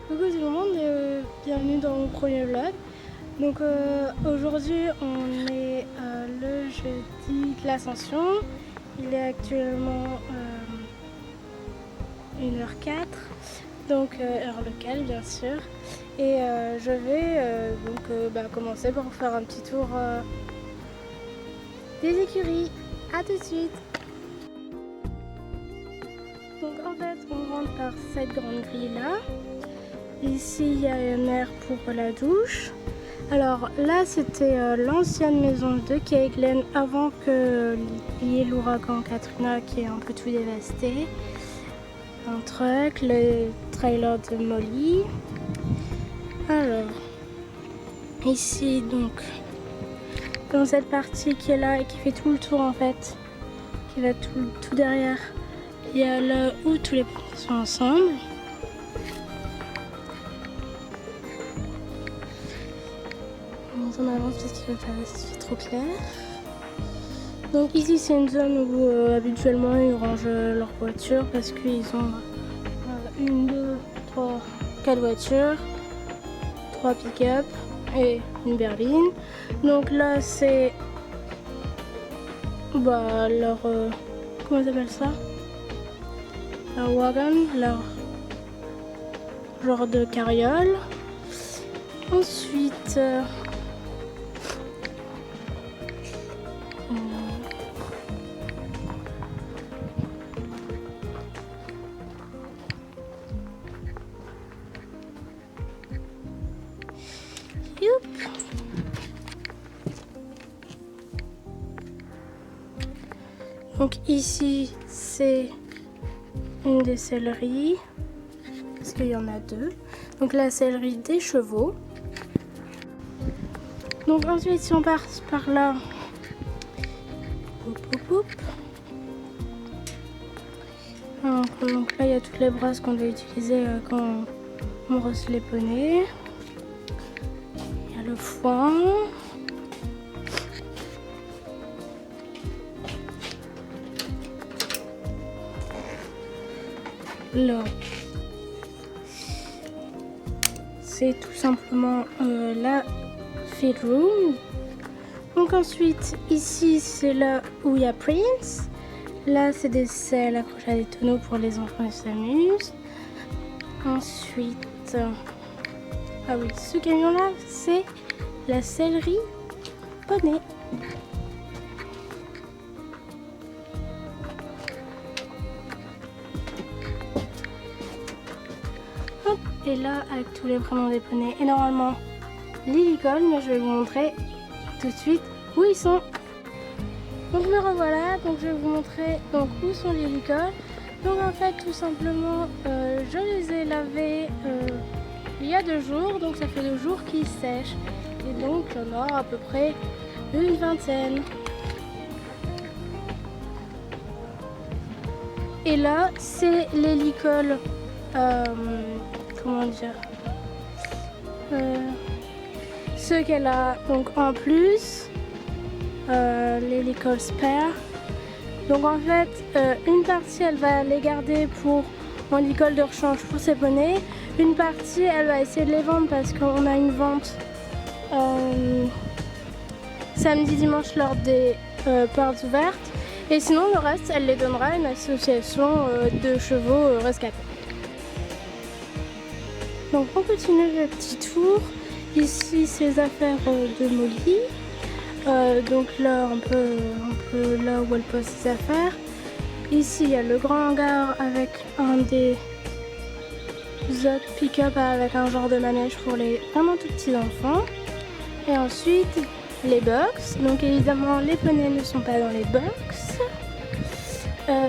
Coucou tout le monde et bienvenue dans mon premier vlog. Donc aujourd'hui on est le jeudi de l'Ascension. Il est actuellement 1h04, donc heure locale bien sûr. Et je vais commencer par faire un petit tour des écuries. A tout de suite. Donc en fait on rentre par cette grande grille là. Ici, il y a une aire pour la douche. Alors là, c'était l'ancienne maison de Caitlin avant qu'il y ait l'ouragan Katrina qui est un peu tout dévasté. Un truck, le trailer de Molly. Alors, ici, donc, dans cette partie qui est là et qui fait tout le tour en fait, qui va tout derrière, il y a là où tous les ponts sont ensemble. On avance parce qu'il fait trop clair. Donc ici c'est une zone où habituellement ils rangent leur voiture parce qu'ils ont 1, 2, 3, 4 voitures, 3 pick-up et une berline. Donc là c'est leur comment ça s'appelle ça? Leur wagon, leur genre de carriole. Ensuite donc ici c'est une des selleries, parce qu'il y en a deux. Donc la sellerie des chevaux. Donc ensuite si on passe par là, donc là il y a toutes les brosses qu'on doit utiliser quand on brosse les poneys. Il y a le foin. Là, c'est tout simplement la feed room. Donc ensuite, ici c'est là où il y a Prince. Là c'est des selles accrochées à des tonneaux pour les enfants qui s'amusent. Ensuite, ah oui, ce camion là c'est la sellerie poney. Et là, avec tous les vraiment des poneys et normalement l'hélicole, mais je vais vous montrer tout de suite où ils sont. Donc me revoilà, donc je vais vous montrer donc où sont les hélicoles. Donc en fait tout simplement je les ai lavés il y a 2 jours, donc ça fait 2 jours qu'ils sèchent. Et donc il y en a à peu près une vingtaine. Et là c'est l'hélicole, comment dire, ce qu'elle a donc en plus, l'hélicole spare. Donc en fait une partie elle va les garder pour mon hélicole de rechange pour ses poneys, une partie elle va essayer de les vendre parce qu'on a une vente samedi dimanche lors des portes ouvertes, et sinon le reste elle les donnera à une association de chevaux rescatés. Donc on continue le petit tour. Ici c'est les affaires de Molly. Donc là un peu là où elle pose ses affaires. Ici il y a le grand hangar avec un des autres pick-up avec un genre de manège pour les vraiment tout petits enfants. Et ensuite les box. Donc évidemment les poneys ne sont pas dans les box.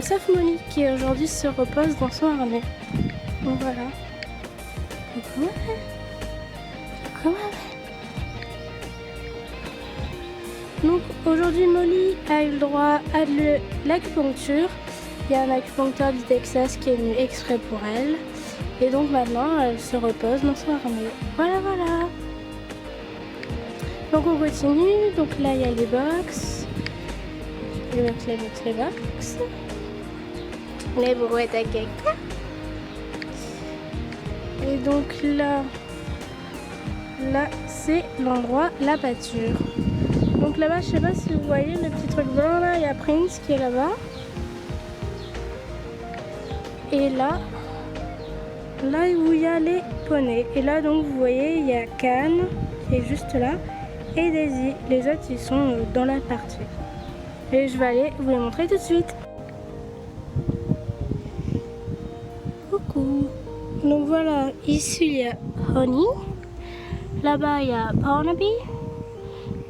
Sauf Molly qui aujourd'hui se repose dans son harnais. Donc voilà. Donc aujourd'hui Molly a eu le droit à de l'acupuncture. Il y a un acupuncteur du Texas qui est venu exprès pour elle. Et donc maintenant elle se repose dans son armée. Voilà voilà. Donc on continue. Donc là il y a les box. Les box. Les brouettes à caca. Et donc là c'est l'endroit, la pâture. Donc là-bas, je sais pas si vous voyez le petit truc blanc là, il y a Prince qui est là-bas. Et là où il y a les poneys. Et là donc vous voyez, il y a Cannes qui est juste là et Daisy. Les autres ils sont dans la partie. Et je vais aller vous les montrer tout de suite. Coucou. Donc voilà, ici il y a Honey. Là-bas il y a Barnaby,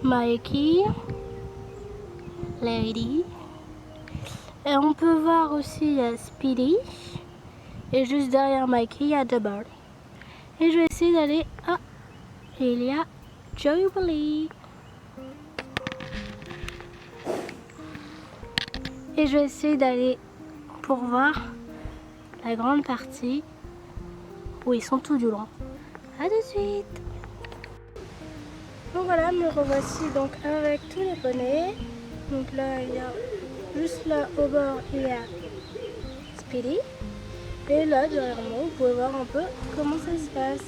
Mikey, Lady. Et on peut voir aussi il y a Speedy. Et juste derrière Mikey il y a Double. Et je vais essayer d'aller à... il y a Jubilee. Et je vais essayer d'aller pour voir la grande partie où ils sont tout du long. A tout de suite. Donc voilà, me revoici donc avec tous les poneys. Donc là, il y a juste là au bord, il y a Speedy. Et là, derrière moi, vous pouvez voir un peu comment ça se passe.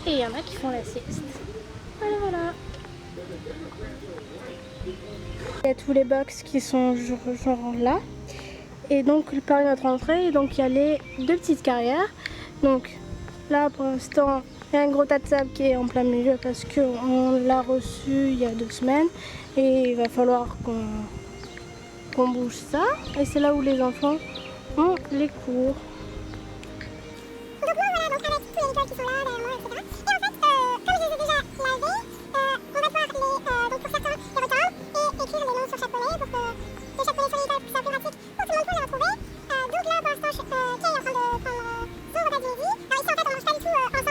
Et il y en a qui font la sieste. Voilà, voilà. Il y a tous les box qui sont genre là. Et donc, par notre entrée, donc il y a les deux petites carrières. Donc là, pour l'instant, il y a un gros tas de sable qui est en plein milieu parce qu'on l'a reçu il y a 2 semaines. Et il va falloir qu'on bouge ça. Et c'est là où les enfants ont les cours. Donc moi voilà, donc avec tous les écoles qui sont là, derrière moi, etc. Et en fait, comme je les ai déjà lavés, on va pouvoir les, donc pour certains, les retendre et écrire les noms sur chaque poney pour que les chaque poney sur l'école, pour que ça soit plus pratique pour tout le monde pour les retrouver. Donc là, pour l'instant, Kay est en train de prendre son repas de midi. Alors ici, en fait, on mange pas du tout ensemble au repas, en fait,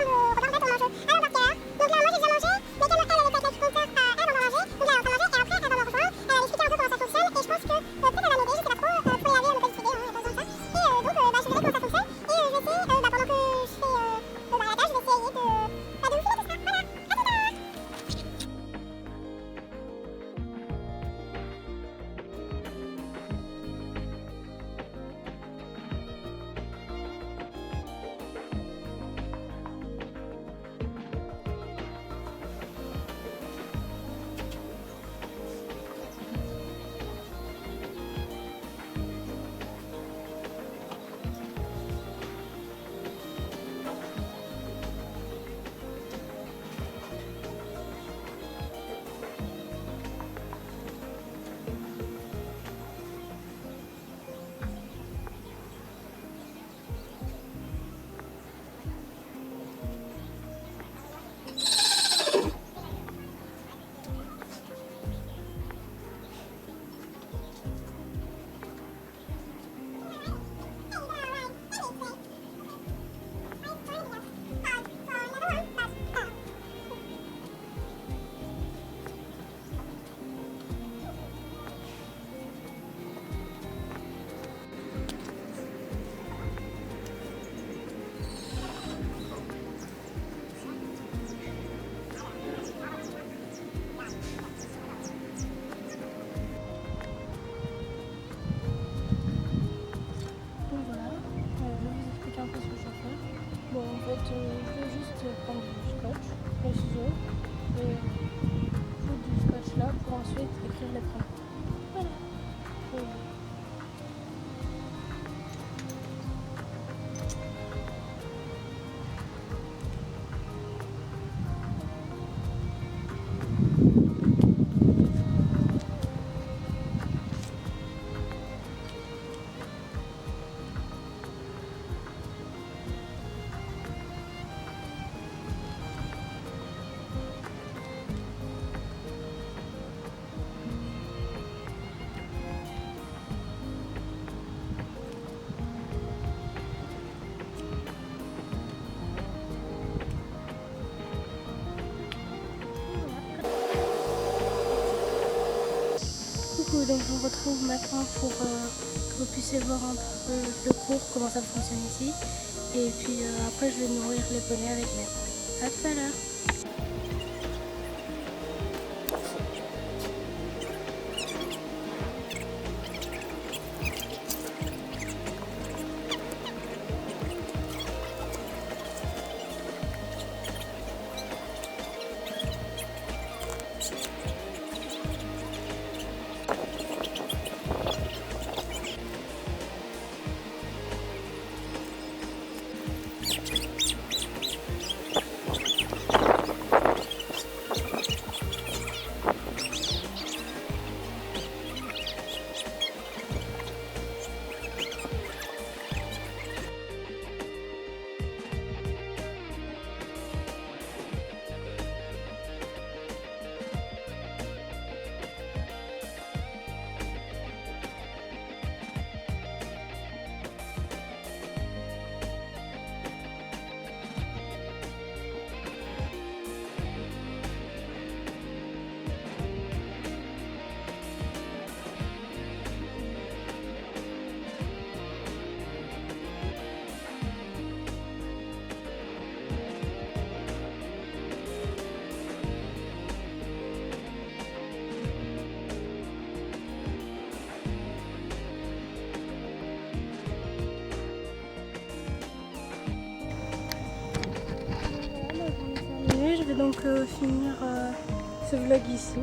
on mange à l'embarqueur. Donc là, moi j'ai déjà mangé, mais Kay, elle est avec l'acupuncteur, elle va manger. Donc là, elle est en train de manger et après, elle va me rejoindre. Elle va expliquer un peu comment ça fonctionne et je pense que peut-être elle va m'aider, je sais pas trop, pour les laver, elle me peut expliquer, il n'y a pas besoin de ça. Et donc, je vais vous dire comment ça fonctionne et je vais essayer, pendant que je fais le balayage, je vais essayer de donc je vous retrouve maintenant pour que vous puissiez voir un peu le cours, comment ça fonctionne ici. Et puis après je vais nourrir les poneys avec l'air. À tout à l'heure. Je vais donc finir ce vlog ici.